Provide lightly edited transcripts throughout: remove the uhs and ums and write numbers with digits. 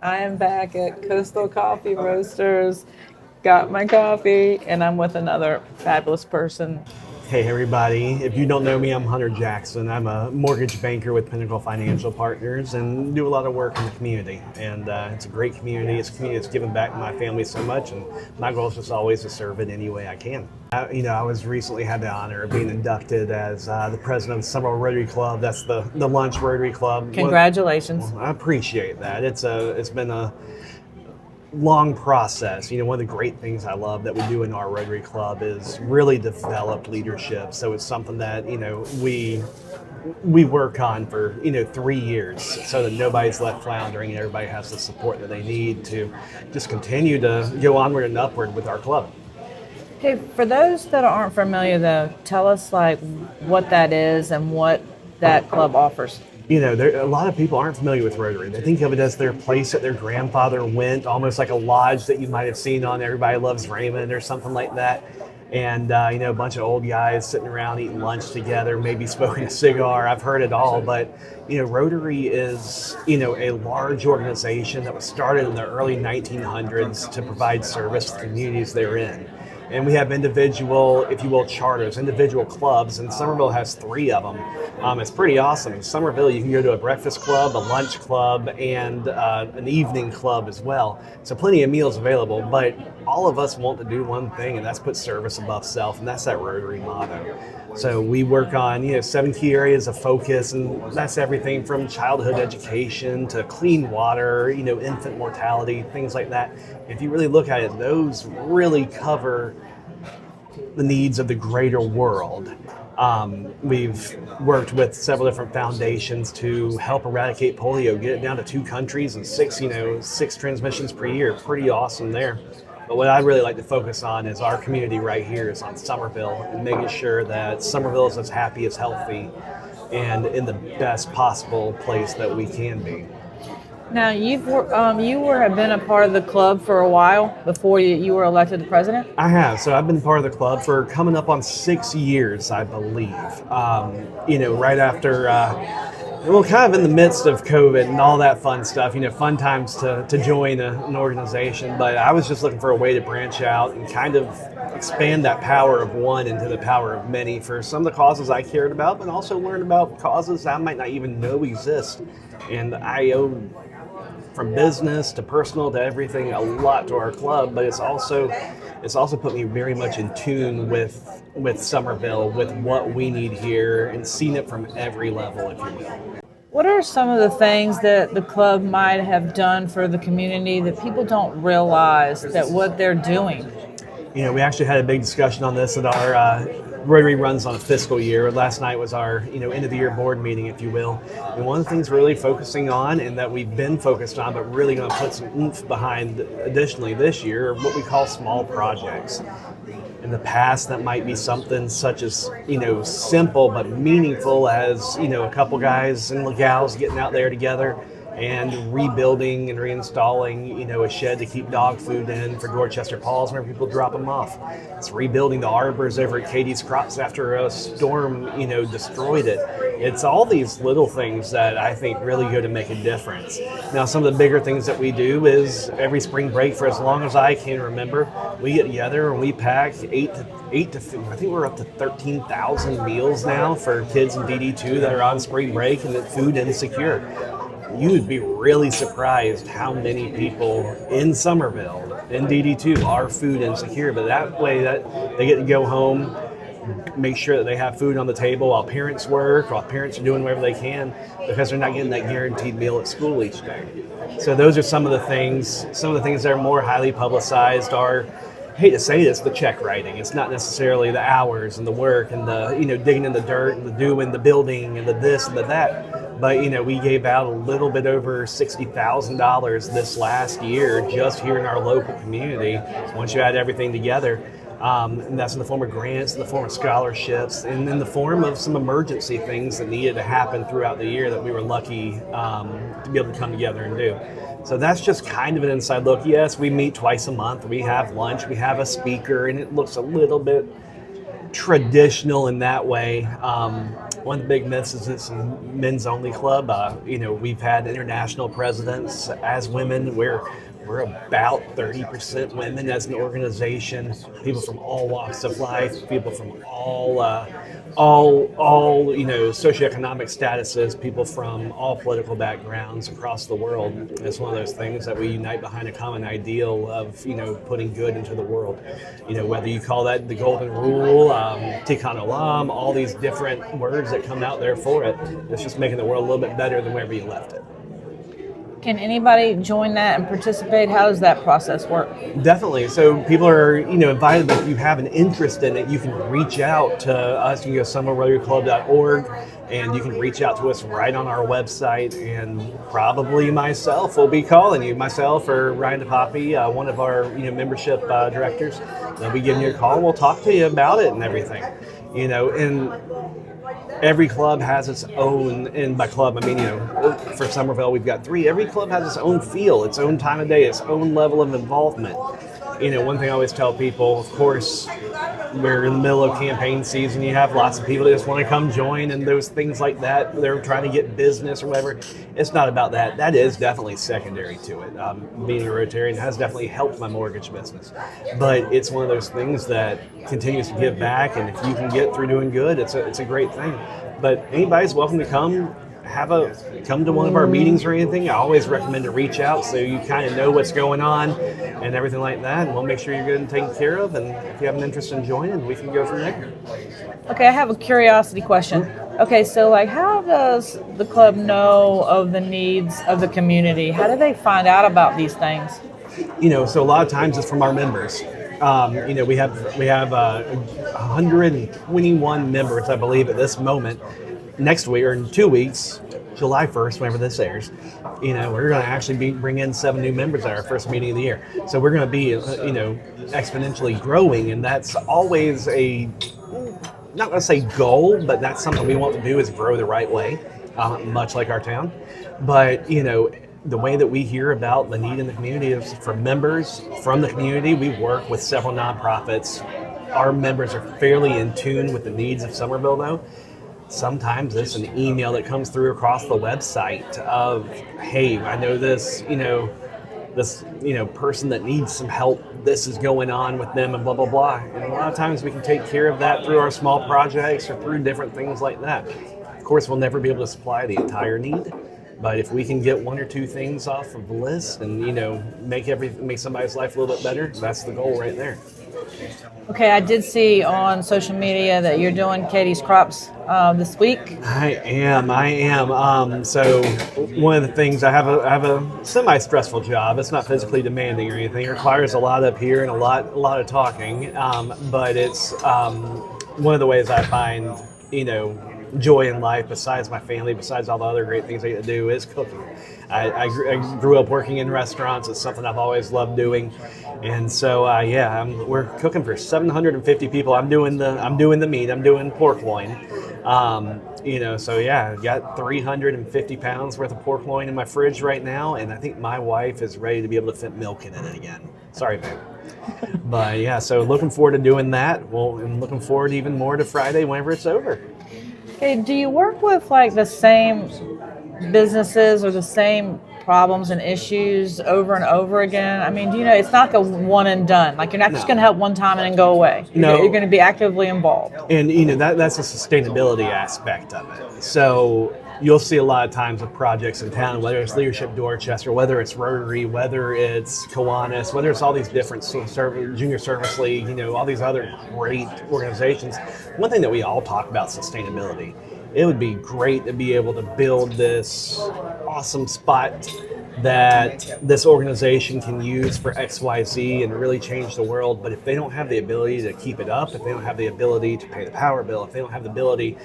I am back at Coastal Coffee Roasters. Got my coffee, and I'm with another fabulous person. Hey everybody, if you don't know me, I'm Hunter Jackson. I'm a mortgage banker with Pinnacle Financial Partners and do a lot of work in the community. And it's a great community. It's a community that's given back to my family so much, and my goal is just always to serve it any way I can. I was recently had the honor of being inducted as the president of the Summerville Rotary Club. That's the lunch Rotary Club. Congratulations. I appreciate that. It's been a long process. One of the great things I love that we do in our Rotary Club is really develop leadership. So it's something that, we work on for, 3 years so that nobody's left floundering and everybody has the support that they need to just continue to go onward and upward with our club. Okay, for those that aren't familiar though, tell us what that is and what that club offers. A lot of people aren't familiar with Rotary. They think of it as their place that their grandfather went, almost like a lodge that you might have seen on Everybody Loves Raymond or something like that. And, a bunch of old guys sitting around eating lunch together, maybe smoking a cigar. I've heard it all. But, Rotary is, a large organization that was started in the early 1900s to provide service to the communities they're in. And we have individual, if you will, charters, individual clubs, and Summerville has 3 of them. It's pretty awesome. In Summerville, you can go to a breakfast club, a lunch club, and an evening club as well. So plenty of meals available, but all of us want to do one thing, and that's put service above self, and that's that Rotary motto. So we work on 7 key areas of focus, and that's everything from childhood education to clean water, infant mortality, things like that. If you really look at it, those really cover the needs of the greater world. We've worked with several different foundations to help eradicate polio, get it down to 2 countries and 6 transmissions per year. Pretty awesome there. But what I really like to focus on is our community right here is on Summerville and making sure that Summerville is as happy as healthy and in the best possible place that we can be. Now, you have been a part of the club for a while before you were elected the president? I have. So I've been part of the club for coming up on 6 years, I believe. Right after, kind of in the midst of COVID and all that fun stuff, fun times to join an organization. But I was just looking for a way to branch out and kind of expand that power of one into the power of many for some of the causes I cared about, but also learn about causes I might not even know exist. And I owe, from business to personal to everything, a lot to our club, but it's also put me very much in tune with Summerville, with what we need here, and seen it from every level, if you will. What are some of the things that the club might have done for the community that people don't realize that what they're doing? We actually had a big discussion on this at our Rotary runs on a fiscal year. Last night was our end of the year board meeting, if you will. And one of the things we're really focusing on, and that we've been focused on, but really going to put some oomph behind additionally this year, are what we call small projects. In the past, that might be something such as, simple but meaningful as, a couple guys and gals getting out there together and rebuilding and reinstalling, a shed to keep dog food in for Dorchester Paws whenever people drop them off. It's rebuilding the arbors over at Katie's Crops after a storm, destroyed it. It's all these little things that I think really go to make a difference. Now, some of the bigger things that we do is every spring break, for as long as I can remember, we get together and we pack 8 to I think we're up to 13,000 meals now for kids in DD2 that are on spring break and that food insecure. You would be really surprised how many people in Summerville, in DD2, are food insecure. But that way, that they get to go home, make sure that they have food on the table while parents work, while parents are doing whatever they can, because they're not getting that guaranteed meal at school each day. So those are some of the things. Some of the things that are more highly publicized are, I hate to say this, the check writing. It's not necessarily the hours and the work and the digging in the dirt and the doing the building and the this and the that. But we gave out a little bit over $60,000 this last year just here in our local community. Once you add everything together, and that's in the form of grants, in the form of scholarships, and in the form of some emergency things that needed to happen throughout the year that we were lucky to be able to come together and do. So that's just kind of an inside look. Yes, we meet twice a month. We have lunch. We have a speaker, and it looks a little bit traditional in that way. one of the big myths is it's a men's only club. We've had international presidents as women. We're about 30% women as an organization. People from all walks of life, people from all socioeconomic statuses, people from all political backgrounds across the world. It's one of those things that we unite behind a common ideal of putting good into the world. Whether you call that the golden rule, tikkun olam, all these different words that come out there for it. It's just making the world a little bit better than wherever you left it. Can anybody join that and participate? How does that process work? Definitely. So people are, invited. If you have an interest in it, you can reach out to us. You can go to summervillehousewife.org, and you can reach out to us right on our website. And probably myself will be calling you. Myself or Ryan DePapi, one of our membership directors. They'll be giving you a call. And we'll talk to you about it and everything. And every club has its own, and by club I mean, for Summerville we've got 3. Every club has its own feel, its own time of day, its own level of involvement. One thing I always tell people, of course, we're in the middle of campaign season. You have lots of people that just want to come join and those things like that. They're trying to get business or whatever. It's not about that. That is definitely secondary to it. Being a Rotarian has definitely helped my mortgage business. But it's one of those things that continues to give back, and if you can get through doing good, it's a great thing. But anybody's welcome to come to one of our meetings or anything. I always recommend to reach out so you kind of know what's going on and everything like that, and we'll make sure you're good and taken care of. And if you have an interest in joining, we can go from there. Okay, I have a curiosity question. Okay, so how does the club know of the needs of the community? How do they find out about these things? So a lot of times it's from our members. We have 121 members, I believe, at this moment. Next week, or in 2 weeks, July 1st, whenever this airs, we're going to actually bring in 7 new members at our first meeting of the year. So we're going to be, exponentially growing, and that's always not going to say goal, but that's something we want to do is grow the right way, much like our town. But, the way that we hear about the need in the community is from members from the community. We work with several nonprofits. Our members are fairly in tune with the needs of Summerville, though. Sometimes it's an email that comes through across the website of, hey, I know this, person that needs some help. This is going on with them and blah, blah, blah. And a lot of times we can take care of that through our small projects or through different things like that. Of course, we'll never be able to supply the entire need. But if we can get 1 or 2 things off of the list and, make somebody's life a little bit better, that's the goal right there. Okay, I did see on social media that you're doing Katie's Crops this week. I am. So one of the things, I have a semi-stressful job. It's not physically demanding or anything. It requires a lot up here and a lot of talking. But it's one of the ways I find, joy in life, besides my family, besides all the other great things I get to do, is cooking. I grew up working in restaurants. It's something I've always loved doing, and so we're cooking for 750 people. I'm doing the meat. I'm doing pork loin. I've got 350 pounds worth of pork loin in my fridge right now, and I think my wife is ready to be able to fit milk in it again. Sorry, babe. But so looking forward to doing that. Well, and looking forward even more to Friday whenever it's over. Okay, do you work with the same businesses or the same problems and issues over and over again? I mean, it's not the one and done. You're not just going to help one time and then go away. You're going to be actively involved. And that's a sustainability aspect of it. So you'll see a lot of times with projects in town, whether it's Leadership Dorchester, whether it's Rotary, whether it's Kiwanis, whether it's all these different Junior Service League, all these other great organizations. One thing that we all talk about is sustainability. It would be great to be able to build this awesome spot that this organization can use for XYZ and really change the world. But if they don't have the ability to keep it up, if they don't have the ability to pay the power bill, if they don't have the ability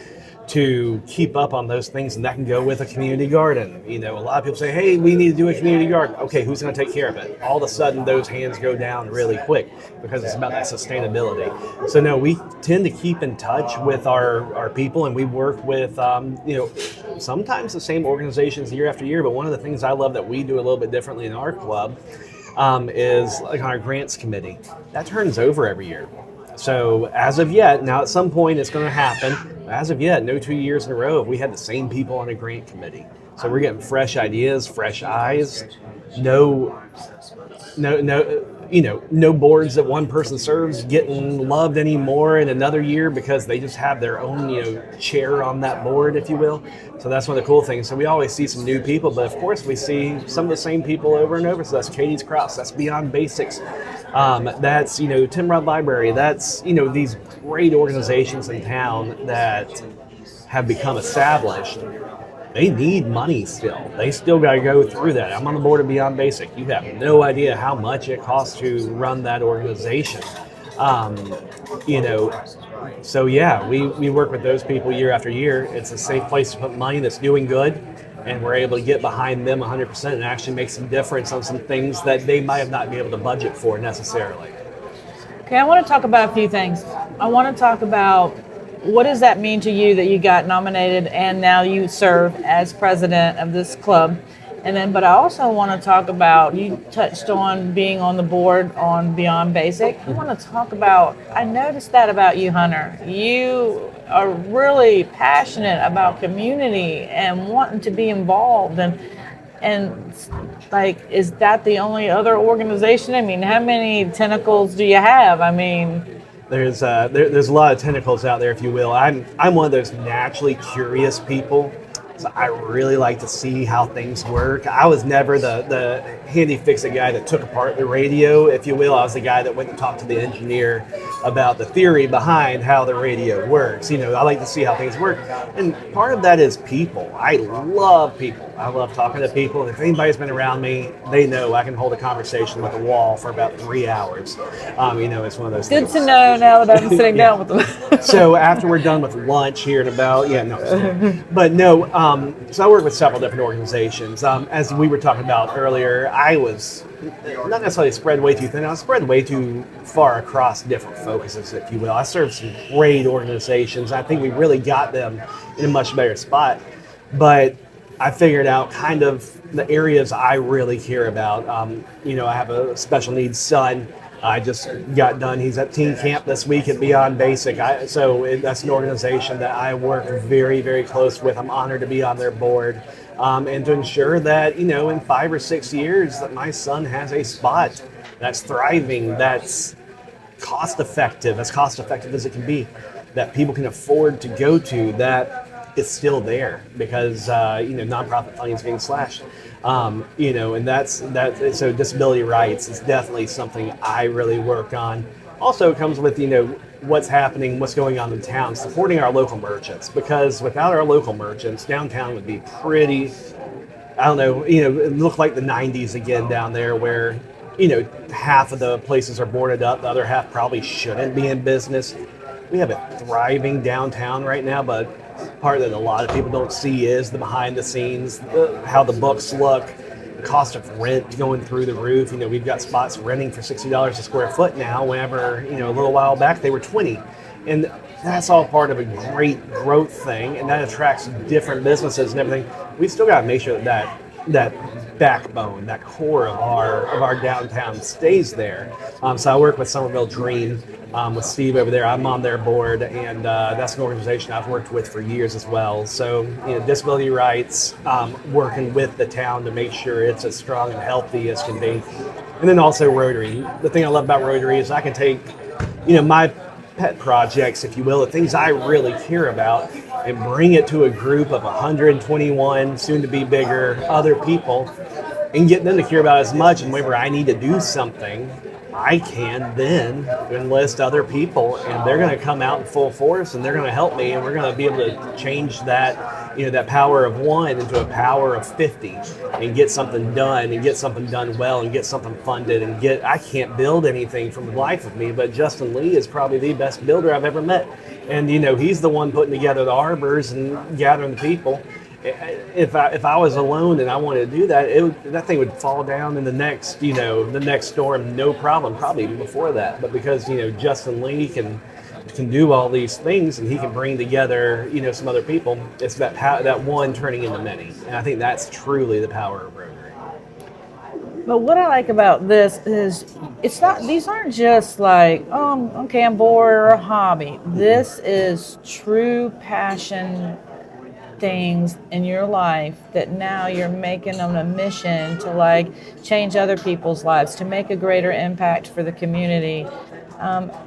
to keep up on those things, and that can go with a community garden. A lot of people say, hey, we need to do a community garden. Okay, who's going to take care of it? All of a sudden, those hands go down really quick because it's about that sustainability. So no, we tend to keep in touch with our people, and we work with, sometimes the same organizations year after year, but one of the things I love that we do a little bit differently in our club is on our grants committee. That turns over every year. So as of yet, now at some point it's going to happen. as of yet, no 2 years in a row have we had the same people on a grant committee. So we're getting fresh ideas, fresh eyes, no, no boards that one person serves getting loved anymore in another year because they just have their own, chair on that board, if you will. So that's one of the cool things. So we always see some new people, but of course we see some of the same people over and over. So that's Katie's Cross, that's Beyond Basics, that's, Timrod Library, that's, these great organizations in town that have become established. They need money still. They still got to go through that. I'm on the board of Beyond Basic. You have no idea how much it costs to run that organization. So yeah, we work with those people year after year. It's a safe place to put money that's doing good, and we're able to get behind them 100% and actually make some difference on some things that they might have not been able to budget for necessarily. Okay, I want to talk about a few things. I want to talk about what does that mean to you that you got nominated and now you serve as president of this club? And then, but I also want to talk about, you touched on being on the board on Beyond Basic. I want to talk about, I noticed that about you, Hunter. You are really passionate about community and wanting to be involved. And like, is that the only other organization? I mean, how many tentacles do you have? I mean, there's a lot of tentacles out there, if you will. I'm one of those naturally curious people. So I really like to see how things work. I was never the handy fix-it guy that took apart the radio, if you will. I was the guy that went and talked to the engineer about the theory behind how the radio works. I like to see how things work. And part of that is people. I love people. I love talking to people. And if anybody's been around me, they know I can hold a conversation with a wall for about 3 hours. It's one of those things. Good to know now that I'm sitting down with them. So after we're done with lunch here in about, so I work with several different organizations. As we were talking about earlier, I was not necessarily spread way too thin. I was spread way too far across different focuses, if you will. I served some great organizations. I think we really got them in a much better spot. But I figured out kind of the areas I really care about. I have a special needs son. I just got done. He's at teen camp this week at Beyond Basic. That's an organization that I work very, very close with. I'm honored to be on their board, and to ensure that, in 5 or 6 years that my son has a spot that's thriving, that's cost effective as it can be, that people can afford to go to, that it's still there because, nonprofit funding is being slashed. And so disability rights is definitely something I really work on. Also, it comes with, what's happening, what's going on in town, supporting our local merchants, because without our local merchants, downtown would be pretty, it looked like the 90s again down there where, half of the places are boarded up, the other half probably shouldn't be in business. We have a thriving downtown right now, but part that a lot of people don't see is the behind the scenes, how the books look, the cost of rent going through the roof. We've got spots renting for $60 a square foot now, whenever, a little while back they were $20. And that's all part of a great growth thing, and that attracts different businesses and everything. We've still got to make sure that backbone, that core of our downtown stays there. So I work with Summerville Dream, with Steve over there. I'm on their board, and that's an organization I've worked with for years as well. So, disability rights, working with the town to make sure it's as strong and healthy as can be. And then also Rotary. The thing I love about Rotary is I can take, my pet projects, if you will, the things I really care about, and bring it to a group of 121, soon to be bigger, other people, and get them to care about as much. And whenever I need to do something, I can then enlist other people, and they're going to come out in full force, and they're going to help me, and we're going to be able to change that, that power of one into a power of 50, and get something done, and get something done well, and get something funded, and I can't build anything from the life of me, but Justin Lee is probably the best builder I've ever met. And, he's the one putting together the arbors and gathering the people. If I was alone and I wanted to do that, that thing would fall down in the next storm, no problem, probably even before that. But because, Justin Lee can do all these things, and he can bring together, some other people, it's that one turning into many. And I think that's truly the power of Rotary. But what I like about this is it's not, these aren't just like, oh, okay, I'm bored or a hobby. This is true passion things in your life that now you're making them a mission to like change other people's lives, to make a greater impact for the community.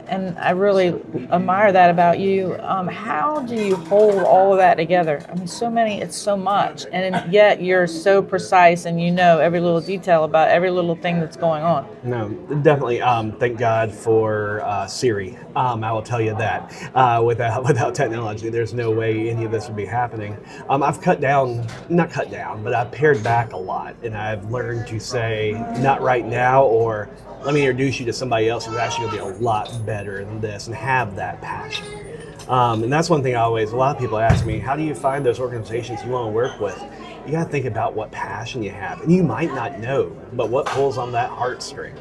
And I really admire that about you. How do you hold all of that together? I mean, so many, it's so much, and yet you're so precise and you know every little detail about every little thing that's going on. No, definitely. Thank God for Siri. I will tell you that. Without technology, there's no way any of this would be happening. I've not cut down, but I've pared back a lot, and I've learned to say not right now, or let me introduce you to somebody else who's actually going to be a lot better than this and have that passion. And that's one thing a lot of people ask me, how do you find those organizations you want to work with? You got to think about what passion you have. And you might not know, but what pulls on that heartstring?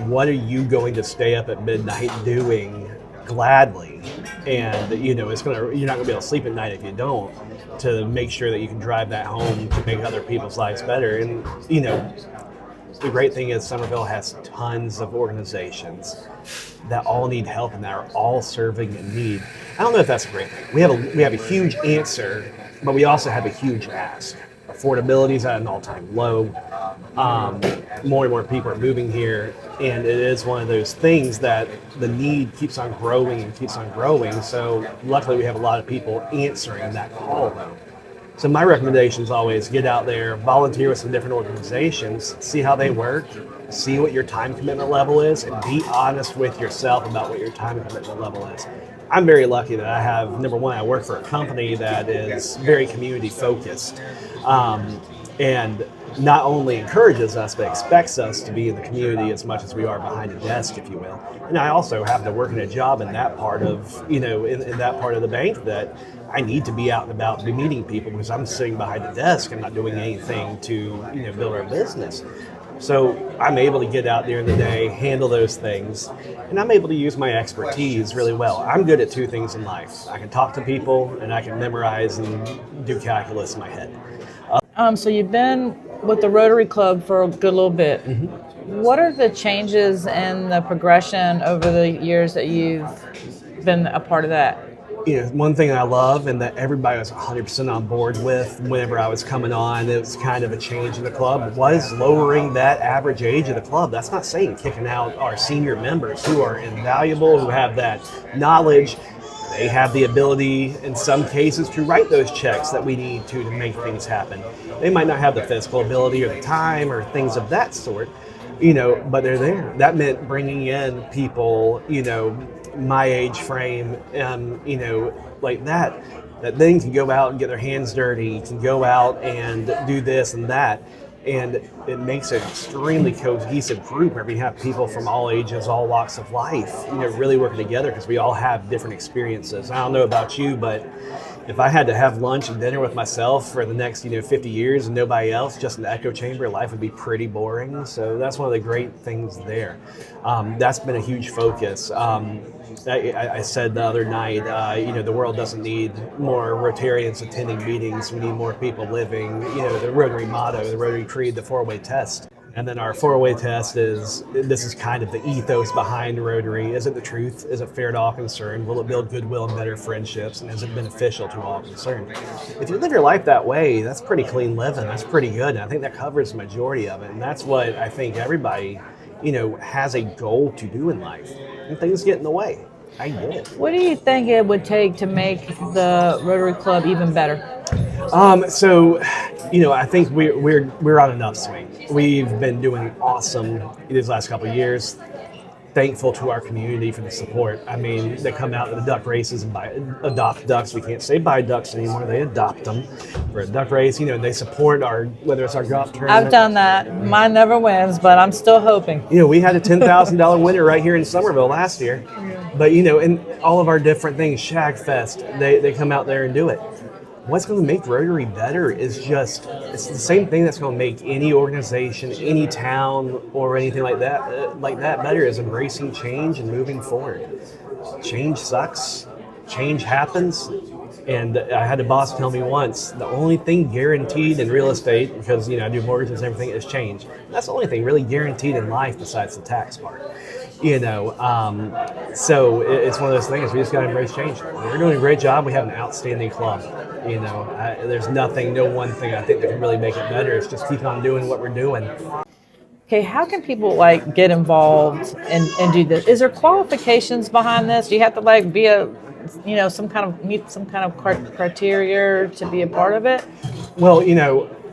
What are you going to stay up at midnight doing gladly? And, you're not going to be able to sleep at night if you don't, to make sure that you can drive that home to make other people's lives better. And, the great thing is Summerville has tons of organizations that all need help and that are all serving a need. I don't know if that's a great thing. We have a huge answer, but we also have a huge ask. Affordability is at an all-time low. More and more people are moving here, and it is one of those things that the need keeps on growing and keeps on growing. So luckily we have a lot of people answering that call though. So my recommendation is always get out there, volunteer with some different organizations, see how they work, see what your time commitment level is, and be honest with yourself about what your time commitment level is. I'm very lucky that I have, number one, I work for a company that is very community focused, and not only encourages us, but expects us to be in the community as much as we are behind a desk, if you will. And I also happen to work in a job in that part of, in that part of the bank that I need to be out and about, be meeting people, because I'm sitting behind the desk and not doing anything to, build our business. So I'm able to get out during the day, handle those things, and I'm able to use my expertise really well. I'm good at two things in life. I can talk to people, and I can memorize and do calculus in my head. So you've been with the Rotary Club for a good little bit. Mm-hmm. What are the changes and the progression over the years that you've been a part of that? One thing I love and that everybody was 100% on board with whenever I was coming on, it was kind of a change in the club, was lowering that average age of the club. That's not saying kicking out our senior members who are invaluable, who have that knowledge. They have the ability, in some cases, to write those checks that we need to make things happen. They might not have the physical ability or the time or things of that sort, but they're there. That meant bringing in people, my age frame, like that then can go out and get their hands dirty, can go out and do this and that. And it makes an extremely cohesive group where we have people from all ages, all walks of life, really working together because we all have different experiences. I don't know about you, but if I had to have lunch and dinner with myself for the next 50 years and nobody else, just an echo chamber, life would be pretty boring. So that's one of the great things there. That's been a huge focus. I said the other night, the world doesn't need more Rotarians attending meetings. We need more people living, the Rotary motto, the Rotary Creed, the four-way test. And then our four-way test this is kind of the ethos behind Rotary. Is it the truth? Is it fair to all concerned? Will it build goodwill and better friendships? And is it beneficial to all concerned? If you live your life that way, that's pretty clean living. That's pretty good. And I think that covers the majority of it. And that's what I think everybody, has a goal to do in life. And things get in the way. I get it. What do you think it would take to make the Rotary Club even better? I think we're on an upswing. We've been doing awesome these last couple of years. Thankful to our community for the support. I mean, they come out to the duck races and adopt ducks. We can't say buy ducks anymore. They adopt them for a duck race. They support whether it's our golf tournament. I've done that. Mine never wins, but I'm still hoping. We had a $10,000 winner right here in Summerville last year. But, in all of our different things, Shag Fest, they come out there and do it. What's going to make Rotary better is it's the same thing that's going to make any organization, any town, or anything like that better, is embracing change and moving forward. Change sucks. Change happens. And I had a boss tell me once, the only thing guaranteed in real estate, because I do mortgages and everything, is change. That's the only thing really guaranteed in life besides the tax part. So it's one of those things. We just got to embrace change. We're doing a great job. We have an outstanding club. There's no one thing I think that can really make it better. It's just keep on doing what we're doing. Okay, how can people get involved and do this? Is there qualifications behind this? Do you have to be a meet some kind of criteria to be a part of it? Well,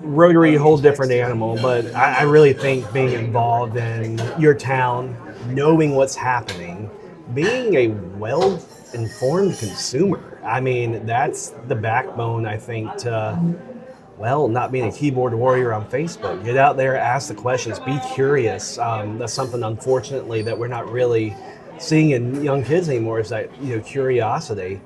Rotary, a whole different animal, but I really think being involved in your town, knowing what's happening, being a well-informed consumer. I mean, that's the backbone, I think, to, not being a keyboard warrior on Facebook. Get out there, ask the questions, be curious. That's something, unfortunately, that we're not really seeing in young kids anymore, is that, curiosity.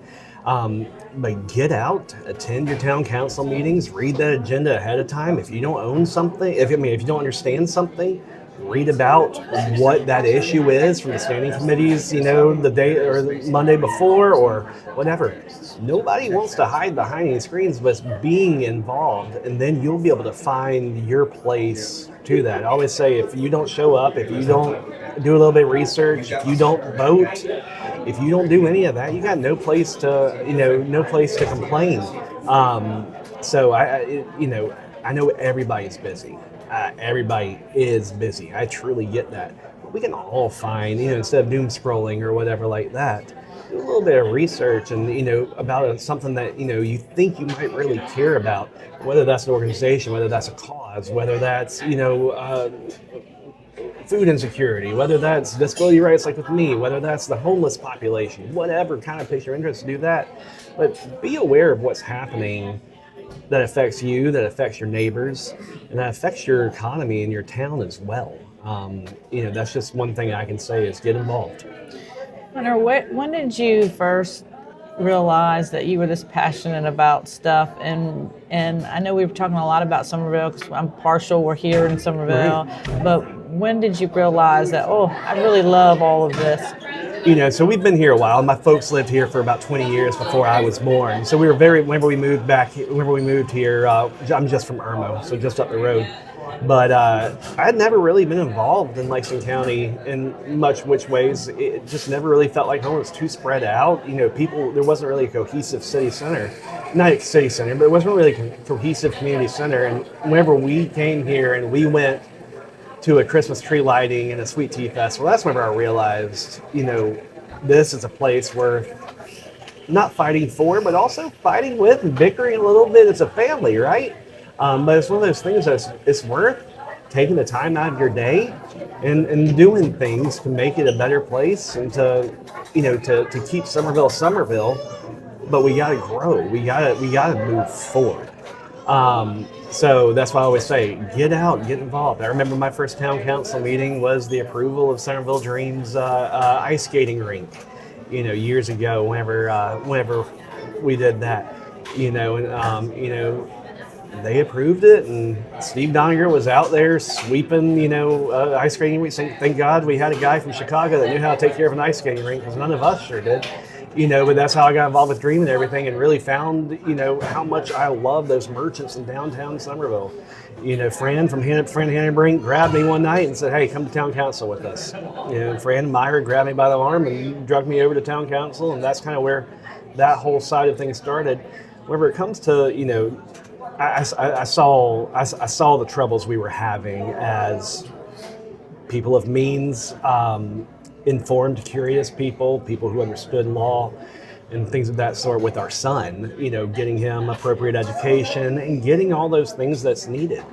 But get out, attend your town council meetings, read that agenda ahead of time. If you don't own something, if you don't understand something, read about what that issue is from the standing committees, the day or the Monday before or whatever. Nobody wants to hide behind any screens, but it's being involved, and then you'll be able to find your place to that. I always say, if you don't show up, if you don't do a little bit of research, if you don't vote, if you don't do any of that, you got no place to complain. So I know everybody's busy. Everybody is busy. I truly get that. But we can all find, instead of doom scrolling or whatever like that, do a little bit of research and, about something that, you think you might really care about, whether that's an organization, whether that's a cause, whether that's, food insecurity, whether that's disability rights like with me, whether that's the homeless population, whatever kind of piques your interest, do that. But be aware of what's happening that affects you, that affects your neighbors, and that affects your economy in your town as well. That's just one thing I can say is get involved. Hunter, when did you first realize that you were this passionate about stuff? And I know we were talking a lot about Summerville because I'm partial, we're here in Summerville, right. But when did you realize that, I really love all of this? So we've been here a while. My folks lived here for about 20 years before I was born. So we were whenever we moved here, I'm just from Irmo, so just up the road. But I had never really been involved in Lexington County in much which ways. It just never really felt like home. It was too spread out. There wasn't really a cohesive city center. Not a city center, but it wasn't really a cohesive community center. And whenever we came here and we went to a Christmas tree lighting and a sweet tea festival, that's whenever I realized, this is a place worth not fighting for, but also fighting with and bickering a little bit. It's a family, right? But it's one of those things that it's worth taking the time out of your day and doing things to make it a better place and to keep Summerville. But we gotta grow. We gotta move forward. So that's why I always say, get out, get involved. I remember my first town council meeting was the approval of Summerville Dreams ice skating rink, years ago, whenever we did that, they approved it, and Steve Doniger was out there sweeping, ice skating rink. Thank God we had a guy from Chicago that knew how to take care of an ice skating rink, because none of us sure did. But that's how I got involved with Dream and everything, and really found, how much I love those merchants in downtown Summerville. Fran from Hannah Brink grabbed me one night and said, "Hey, come to town council with us." Fran and Myra grabbed me by the arm and drugged me over to town council, and that's kind of where that whole side of things started. Whenever it comes to, I saw the troubles we were having as people of means, informed, curious people who understood law and things of that sort with our son, getting him appropriate education and getting all those things that's needed.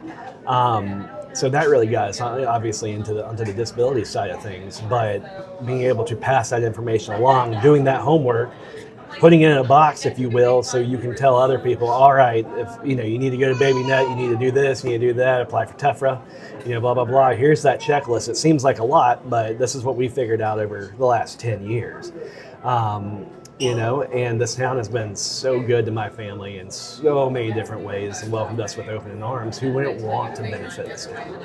So that really got us obviously onto the disability side of things, but being able to pass that information along, doing that homework, putting it in a box, if you will, so you can tell other people, all right, if you need to go to Baby Net, you need to do this, you need to do that, apply for TEFRA, blah, blah, blah. Here's that checklist. It seems like a lot, but this is what we figured out over the last 10 years. And this town has been so good to my family in so many different ways and welcomed us with open arms. Who wouldn't want to benefit this town?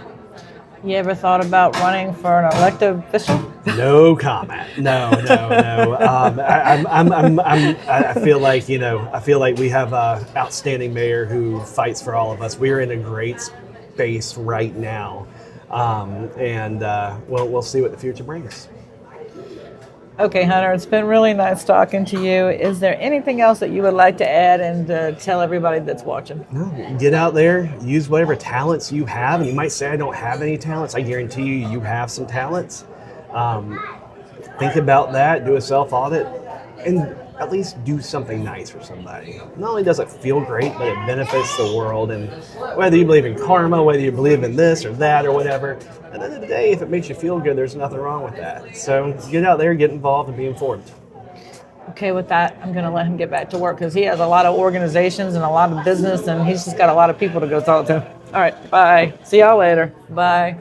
You ever thought about running for an elected official? No comment. No. I feel like I feel like we have an outstanding mayor who fights for all of us. We are in a great space right now, and we'll see what the future brings. Okay, Hunter, it's been really nice talking to you. Is there anything else that you would like to add and tell everybody that's watching? No, get out there, use whatever talents you have. And you might say, I don't have any talents. I guarantee you have some talents. Think about that, do a self-audit, and at least do something nice for somebody. Not only does it feel great, but it benefits the world. And whether you believe in karma, whether you believe in this or that or whatever, at the end of the day, if it makes you feel good, there's nothing wrong with that. So get out there, get involved, and be informed. Okay, with that, I'm going to let him get back to work because he has a lot of organizations and a lot of business, and he's just got a lot of people to go talk to. All right, bye. See y'all later. Bye.